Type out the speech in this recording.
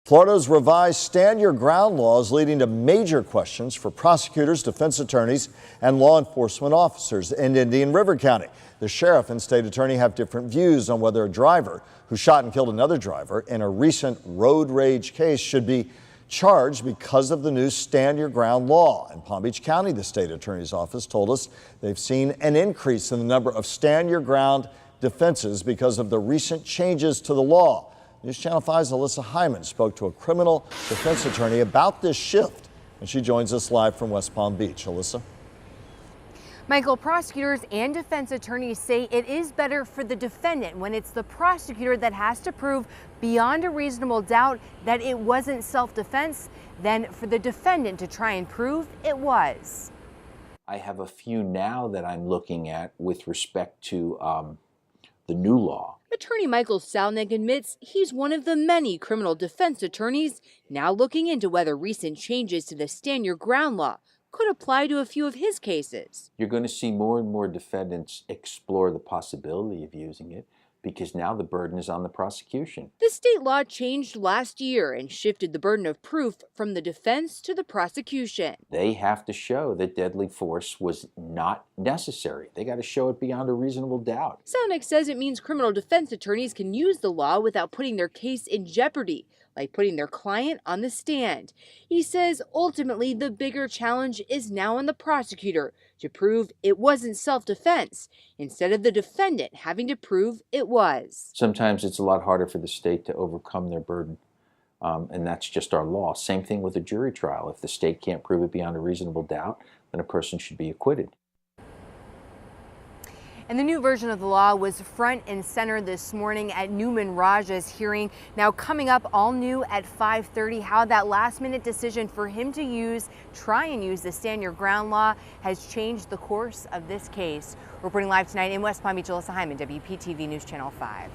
Florida's revised stand your ground law is leading to major questions for prosecutors, defense attorneys, and law enforcement officers in Indian River County. The sheriff and state attorney have different views on whether a driver who shot and killed another driver in a recent road rage case should be charged because of the new stand your ground law. In Palm Beach County, the state attorney's office told us they've seen an increase in the number of stand your ground defenses because of the recent changes to the law. News Channel 5's Alyssa Hyman spoke to a criminal defense attorney about this shift, and she joins us live from West Palm Beach. Alyssa? Michael, prosecutors and defense attorneys say it is better for the defendant when it's the prosecutor that has to prove beyond a reasonable doubt that it wasn't self-defense than for the defendant to try and prove it was. I have a few now that I'm looking at with respect to the new law. Attorney Michael Salnick admits he's one of the many criminal defense attorneys now looking into whether recent changes to the stand your ground law could apply to a few of his cases. You're going to see more and more defendants explore the possibility of using it because now the burden is on the prosecution. The state law changed last year and shifted the burden of proof from the defense to the prosecution. They have to show that deadly force was not necessary. They got to show it beyond a reasonable doubt. Salnick says it means criminal defense attorneys can use the law without putting their case in jeopardy, like putting their client on the stand. He says ultimately the bigger challenge is now on the prosecutor to prove it wasn't self-defense, instead of the defendant having to prove it was. Sometimes it's a lot harder for the state to overcome their burden, and that's just our law. Same thing with a jury trial. If the state can't prove it beyond a reasonable doubt, then a person should be acquitted. And the new version of the law was front and center this morning at Newman Raja's hearing. Now coming up all new at 5:30, how that last-minute decision for him to try and use the stand your ground law has changed the course of this case. Reporting live tonight in West Palm Beach, Alyssa Hyman, WPTV News Channel 5.